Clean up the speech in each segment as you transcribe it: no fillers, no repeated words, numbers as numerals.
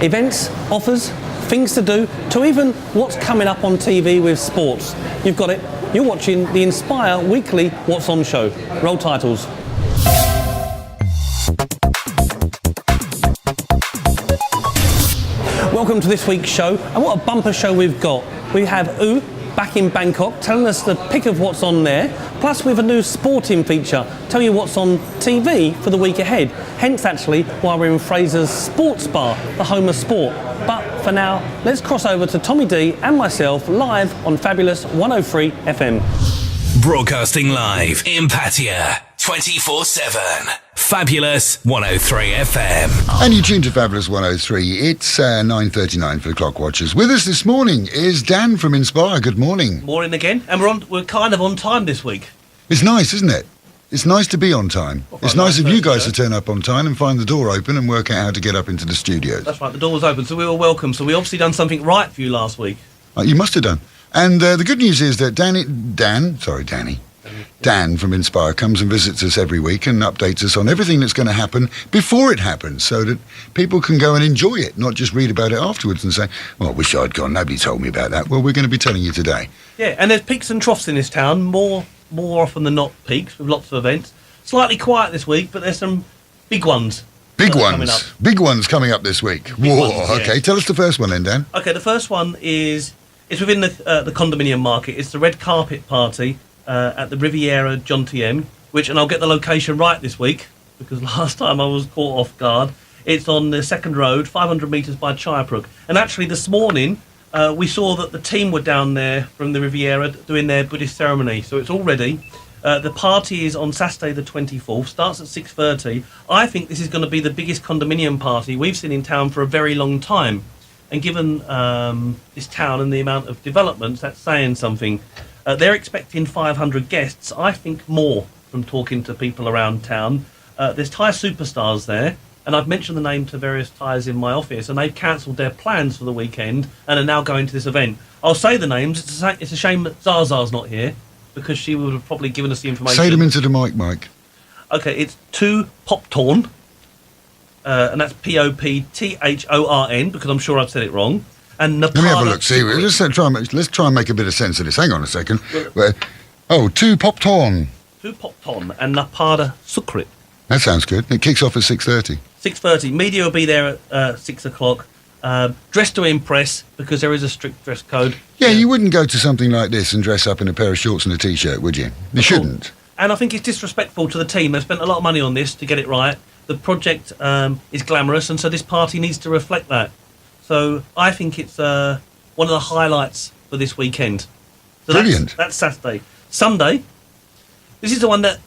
Events, offers, things to do, to even what's coming up on TV with sports. You've got it. You're watching the Inspire Weekly What's On show. Roll titles. Welcome to this week's show, and what a bumper show we've got. We have U back in Bangkok telling us the pick of what's on there, plus we have a new sporting feature, tell you what's on TV for the week ahead. Hence actually why we're in Fraser's Sports Bar, the home of sport. But for now, let's cross over to Tommy D and myself live on Fabulous 103 FM. Broadcasting live in Pattaya, 24/7. Fabulous 103 FM. And you tune to Fabulous 103. It's 9:39 for the clock watchers. With us this morning is Dan from Inspire. Good morning. Morning again. And we're kind of on time this week. It's nice, isn't it? It's nice to be on time. It's nice of you guys to turn up on time and find the door open and work out how to get up into the studios. That's right, the door was open, so we were welcome. So we obviously done something right for you last week. You must have done. And the good news is that Dan from Inspire comes and visits us every week and updates us on everything that's going to happen before it happens, so that people can go and enjoy it, not just read about it afterwards and say, well, I wish I'd gone, nobody told me about that. Well, we're going to be telling you today. Yeah, and there's peaks and troughs in this town, more often than not peaks, with lots of events. Slightly quiet this week, but there's some big ones. Big ones coming up this week. Whoa, okay, tell us the first one then, Dan. Okay, the first one is, it's within the condominium market. It's the red carpet party at the Riviera John TM, and I'll get the location right this week, because last time I was caught off guard. It's on the second road, 500 metres by Chaiapuk. And actually this morning, we saw that the team were down there from the Riviera doing their Buddhist ceremony, so it's all ready. The party is on Saturday the 24th, starts at 6:30. I think this is going to be the biggest condominium party we've seen in town for a very long time. And given this town and the amount of developments, that's saying something. They're expecting 500 guests, I think more from talking to people around town. There's Thai superstars there, and I've mentioned the name to various Thais in my office, and they've cancelled their plans for the weekend and are now going to this event. I'll say the names. It's a shame that Zaza's not here, because she would have probably given us the information. Say them into the mic, Mike. Okay, it's Tu Poptorn, and that's Popthorn, because I'm sure I've said it wrong. And Let me have a look. See, let's try and make a bit of sense of this. Hang on a second. Tu Poptorn. Tu Poptorn and Napada Sukrit. That sounds good. It kicks off at 6:30. 6:30. Media will be there at 6 o'clock. Dressed to impress, because there is a strict dress code. Yeah, you wouldn't go to something like this and dress up in a pair of shorts and a T-shirt, would you? You shouldn't. And I think it's disrespectful to the team. They've spent a lot of money on this to get it right. The project is glamorous, and so this party needs to reflect that. So I think it's one of the highlights for this weekend. So Brilliant. That's Saturday. Sunday, this is the one that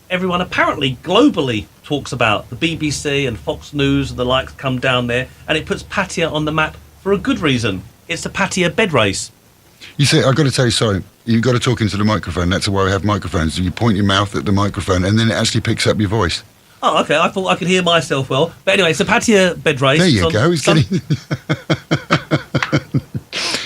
everyone apparently globally talks about. The BBC and Fox News and the likes come down there, and it puts Pattaya on the map for a good reason. It's the Pattaya bed race. You see, I've got to tell you, sorry, you've got to talk into the microphone. That's why we have microphones. You point your mouth at the microphone, and then it actually picks up your voice. Oh, okay. I thought I could hear myself well. But anyway, it's a Pattaya bed race. There you go. He's getting...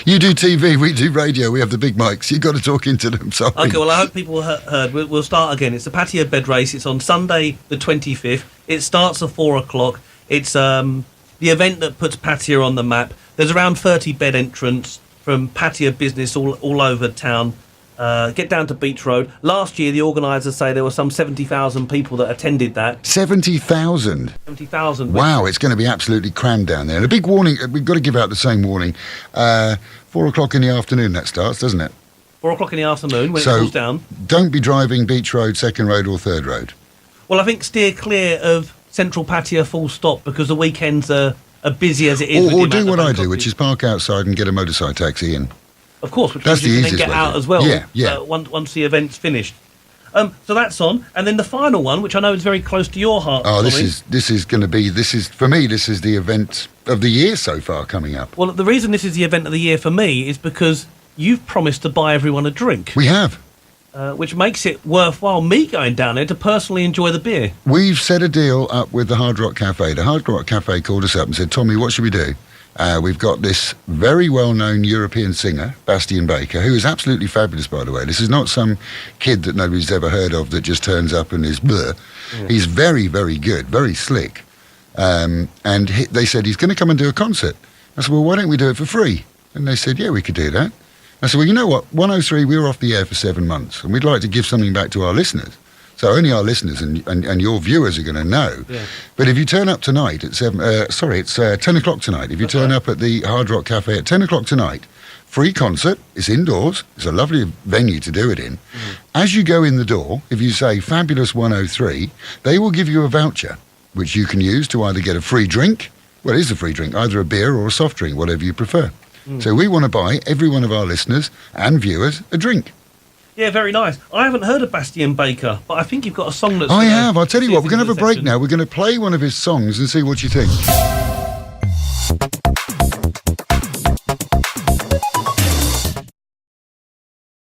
You do TV, we do radio. We have the big mics. You've got to talk into them. Sorry. Okay, well, I hope people heard. We'll start again. It's the Pattaya bed race. It's on Sunday the 25th. It starts at 4 o'clock. It's the event that puts Pattaya on the map. There's around 30 bed entrants from Pattaya business all over town. Get down to Beach Road. Last year, the organisers say there were some 70,000 people that attended that. 70,000? 70,000. Wow, it's going to be absolutely crammed down there. And a big warning, we've got to give out the same warning. 4 o'clock in the afternoon that starts, doesn't it? 4 o'clock in the afternoon when it cools down. Don't be driving Beach Road, Second Road or Third Road. Well, I think steer clear of Central Pattaya full stop, because the weekends are busy as it is. Or do what I do, which is park outside and get a motorcycle taxi in. Of course, which that's means you the can then get out as well. Once the event's finished. So that's on, and then the final one, which I know is very close to your heart. Oh, this is going to be for me. This is the event of the year so far coming up. Well, the reason this is the event of the year for me is because you've promised to buy everyone a drink. We have. Which makes it worthwhile me going down there to personally enjoy the beer. We've set a deal up with the Hard Rock Cafe. The Hard Rock Cafe called us up and said, Tommy, what should we do? We've got this very well-known European singer, Bastian Baker, who is absolutely fabulous, by the way. This is not some kid that nobody's ever heard of that just turns up and is bleh. Yeah. He's very, very good, very slick. They said he's going to come and do a concert. I said, well, why don't we do it for free? And they said, yeah, we could do that. I said, well, you know what? 103, we were off the air for 7 months, and we'd like to give something back to our listeners. So only our listeners and your viewers are going to know. Yeah. But if you turn up tonight at 10 o'clock tonight. If you turn up at the Hard Rock Cafe at 10 o'clock tonight, free concert, it's indoors, it's a lovely venue to do it in. As you go in the door, if you say Fabulous 103, they will give you a voucher, which you can use to either get a free drink, well, it is a free drink, either a beer or a soft drink, whatever you prefer. So we want to buy every one of our listeners and viewers a drink. Yeah, very nice. I haven't heard of Bastian Baker, but I think you've got a song that's... I have. I'll tell you what, we're going to have a break now. We're going to play one of his songs and see what you think.